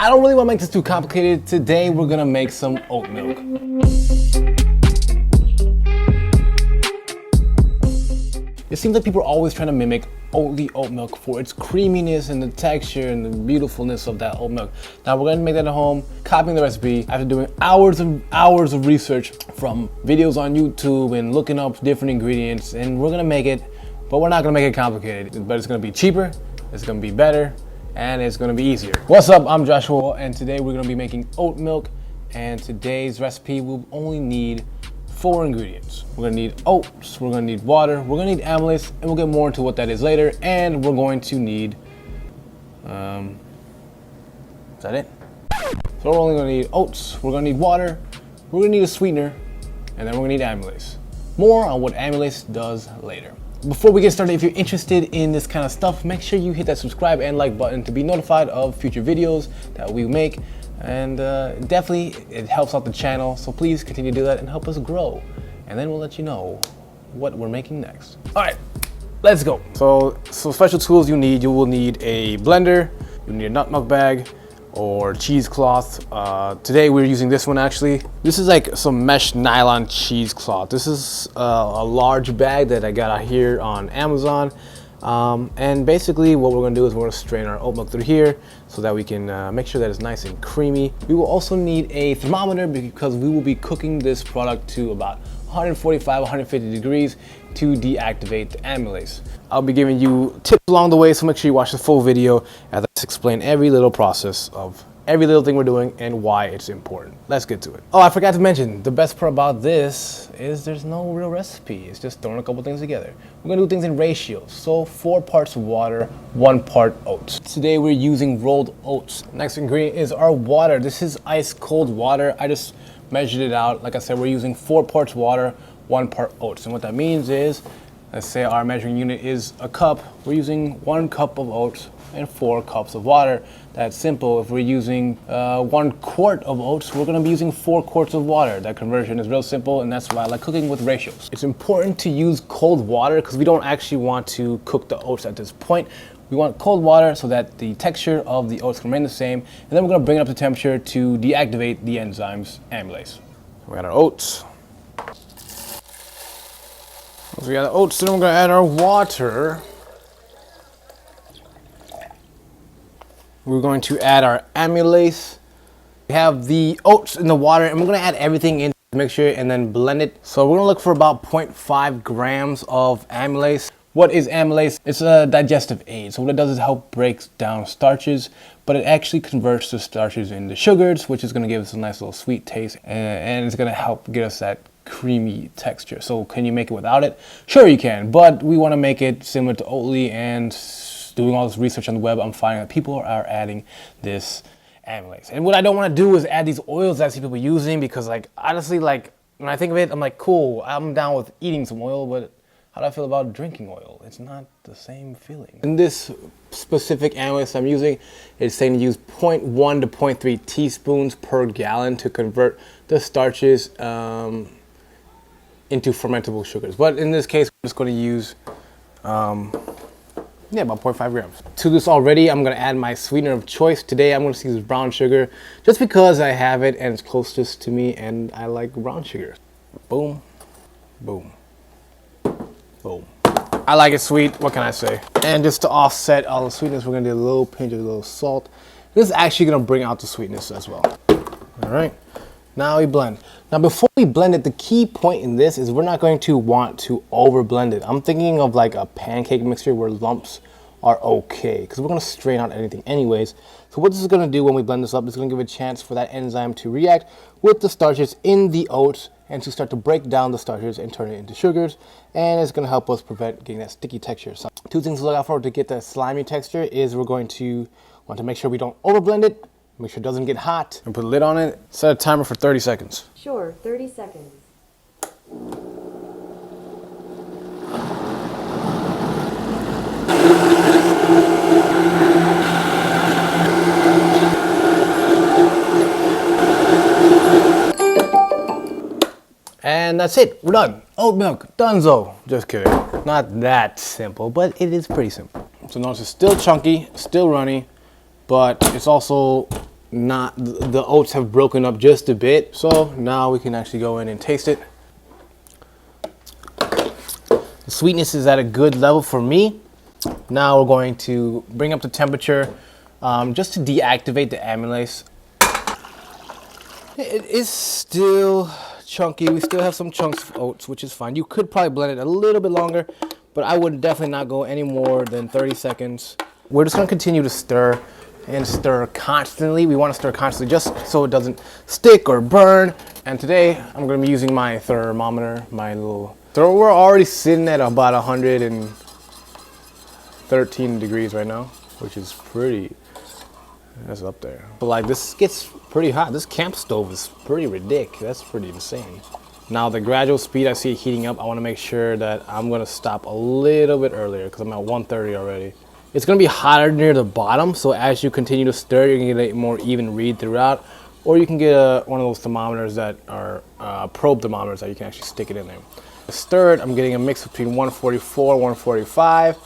I don't really want to make this too complicated. Today we're gonna make some oat milk. It seems like people are always trying to mimic Oatly oat milk for its creaminess and the texture and the beautifulness of that oat milk. Now we're gonna make that at home, copying the recipe after doing hours and hours of research from videos on YouTube and looking up different ingredients, and we're gonna make it, but we're not gonna make it complicated. But it's gonna be cheaper, it's gonna be better, and it's gonna be easier. What's up, I'm Joshua, and today we're gonna be making oat milk, and today's recipe will only need 4 ingredients. We're gonna need oats, we're gonna need water, we're gonna need amylase, and we'll get more into what that is later, and we're going to need, is that it? So we're only gonna need oats, we're gonna need water, we're gonna need a sweetener, and then we're gonna need amylase. More on what amylase does later. Before we get started, if you're interested in this kind of stuff, make sure you hit that subscribe and like button to be notified of future videos that we make. And definitely it helps out the channel, so please continue to do that and help us grow. And then we'll let you know what we're making next. All right, let's go. So special tools you will need a blender, you need a nut milk bag, or cheesecloth. Today we're using this one actually. This is like some mesh nylon cheesecloth. This is a large bag that I got out here on Amazon. And basically what we're gonna do is we're gonna strain our oat milk through here so that we can make sure that it's nice and creamy. We will also need a thermometer because we will be cooking this product to about 145, 150 degrees to deactivate the amylase. I'll be giving you tips along the way, so make sure you watch the full video as I explain every little process of every little thing we're doing and why it's important. Let's get to it. Oh, I forgot to mention, the best part about this is there's no real recipe. It's just throwing a couple things together. We're gonna do things in ratios. So 4 parts water, 1 part oats. Today we're using rolled oats. Next ingredient is our water. This is ice cold water. I just measured it out. Like I said, we're using 4 parts water, 1 part oats. And what that means is, let's say our measuring unit is a cup. We're using 1 cup of oats and 4 cups of water. That's simple. If we're using 1 quart of oats, we're gonna be using 4 quarts of water. That conversion is real simple, and that's why I like cooking with ratios. It's important to use cold water because we don't actually want to cook the oats at this point. We want cold water so that the texture of the oats can remain the same, and then we're gonna bring it up to temperature to deactivate the enzymes amylase. We got our oats. Once we got the oats, then we're gonna add our water. We're going to add our amylase. We have the oats in the water, and we're gonna add everything into the mixture and then blend it. So we're gonna look for about 0.5 grams of amylase. What is amylase? It's a digestive aid. So what it does is help break down starches, but it actually converts the starches into sugars, which is gonna give us a nice little sweet taste, and it's gonna help get us that creamy texture. So can you make it without it? Sure you can, but we wanna make it similar to Oatly, and doing all this research on the web, I'm finding that people are adding this amylase. And what I don't want to do is add these oils that I see people using, because like honestly, like when I think of it, I'm like, cool, I'm down with eating some oil, but how do I feel about drinking oil? It's not the same feeling. In this specific amylase I'm using, it's saying to use 0.1 to 0.3 teaspoons per gallon to convert the starches into fermentable sugars. But in this case, I'm just going to use about 0.5 grams. To this already, I'm gonna add my sweetener of choice. Today, I'm gonna use brown sugar just because I have it and it's closest to me and I like brown sugar. Boom, boom, boom. I like it sweet, what can I say? And just to offset all the sweetness, we're gonna do a little pinch of a little salt. This is actually gonna bring out the sweetness as well. All right, now we blend. Now before we blend it, the key point in this is we're not going to want to over blend it. I'm thinking of like a pancake mixture where lumps are okay, because we're gonna strain out anything anyways. So what this is gonna do when we blend this up is gonna give a chance for that enzyme to react with the starches in the oats and to start to break down the starches and turn it into sugars. And it's gonna help us prevent getting that sticky texture. So 2 things to look out for to get that slimy texture is we're going to want to make sure we don't over blend it, make sure it doesn't get hot, and put a lid on it. Set a timer for 30 seconds. Sure, 30 seconds. And that's it, we're done. Oat milk, donezo. Just kidding. Not that simple, but it is pretty simple. So notice it's still chunky, still runny, but it's also the oats have broken up just a bit. So now we can actually go in and taste it. The sweetness is at a good level for me. Now we're going to bring up the temperature just to deactivate the amylase. It is still chunky. We still have some chunks of oats, which is fine. You could probably blend it a little bit longer, but I would definitely not go any more than 30 seconds. We're just gonna continue to stir and stir constantly. We wanna stir constantly just so it doesn't stick or burn. And today I'm gonna be using my thermometer, so we're already sitting at about 113 degrees right now, which is that's up there. But like, this gets pretty hot. This camp stove is pretty ridiculous. That's pretty insane. Now the gradual speed I see it heating up, I wanna make sure that I'm gonna stop a little bit earlier because I'm at 130 already. It's gonna be hotter near the bottom, so as you continue to stir, you're gonna get a more even read throughout. Or you can get one of those thermometers that are probe thermometers that you can actually stick it in there. Stirred, I'm getting a mix between 144 and 145.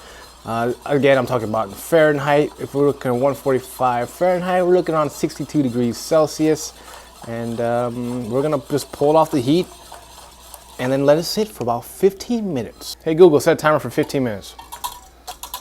Again, I'm talking about Fahrenheit. If we're looking at 145 Fahrenheit, we're looking on 62 degrees Celsius. And we're gonna just pull off the heat and then let it sit for about 15 minutes. Hey Google, set a timer for 15 minutes.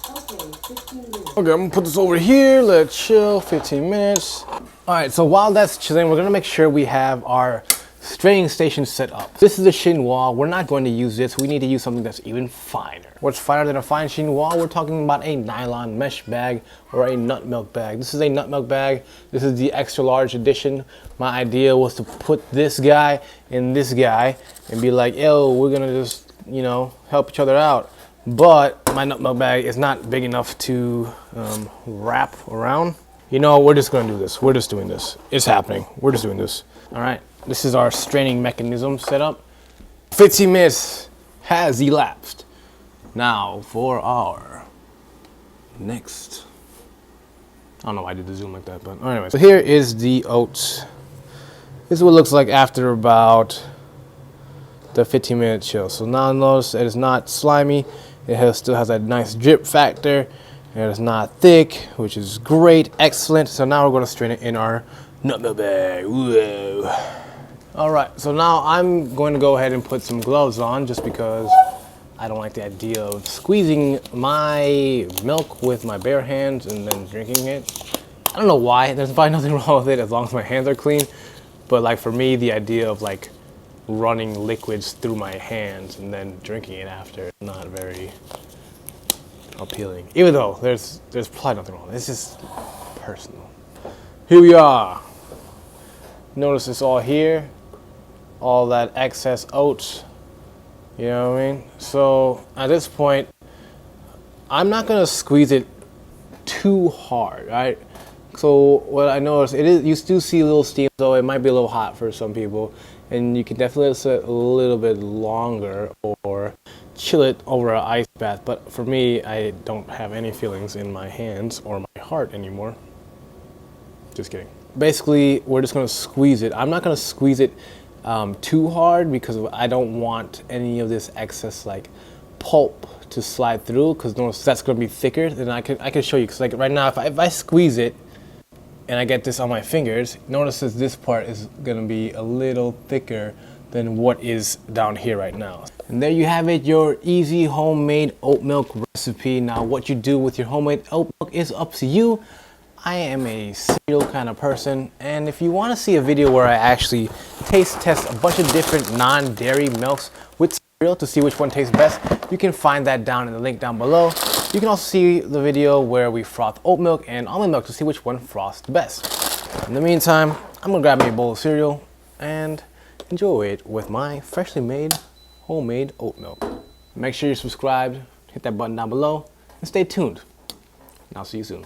Okay, 15 minutes. Okay, I'm gonna put this over here, let it chill, 15 minutes. All right, so while that's chilling, we're gonna make sure we have our straining station set up. This is a chinois. We're not going to use this. We need to use something that's even finer. What's finer than a fine chinois? We're talking about a nylon mesh bag or a nut milk bag. This is a nut milk bag. This is the extra large edition. My idea was to put this guy and this guy and be like, yo, we're gonna just, you know, help each other out. But my nut milk bag is not big enough to wrap around. You know, we're just gonna do this. We're just doing this. It's happening. We're just doing this. All right. This is our straining mechanism set up. 15 minutes has elapsed. Now for our next. I don't know why I did the zoom like that, but anyway. So here is the oats. This is what it looks like after about the 15-minute chill. So now notice it is not slimy. It still has that nice drip factor. It is not thick, which is great, excellent. So now we're going to strain it in our nut milk bag. Whoa. All right, so now I'm going to go ahead and put some gloves on just because I don't like the idea of squeezing my milk with my bare hands and then drinking it. I don't know why. There's probably nothing wrong with it as long as my hands are clean. But like for me, the idea of like running liquids through my hands and then drinking it after is not very appealing. Even though there's probably nothing wrong. It's just personal. Here we are. Notice it's all here. All that excess oats, you know what I mean? So at this point, I'm not gonna squeeze it too hard, right? So what I noticed, you still see a little steam, so it might be a little hot for some people, and you can definitely sit a little bit longer or chill it over an ice bath. But for me, I don't have any feelings in my hands or my heart anymore. Just kidding. Basically, we're just gonna squeeze it. I'm not gonna squeeze it too hard because I don't want any of this excess like pulp to slide through, because notice that's going to be thicker. Then I can show you, because like right now if I squeeze it and I get this on my fingers, notice that this part is going to be a little thicker than what is down here right now. And there you have it, your easy homemade oat milk recipe. Now what you do with your homemade oat milk is up to you. I am a cereal kind of person, and if you want to see a video where I actually taste test a bunch of different non-dairy milks with cereal to see which one tastes best, you can find that down in the link down below. You can also see the video where we froth oat milk and almond milk to see which one froths the best. In the meantime, I'm gonna grab me a bowl of cereal and enjoy it with my freshly made homemade oat milk. Make sure you're subscribed, hit that button down below, and stay tuned. And I'll see you soon.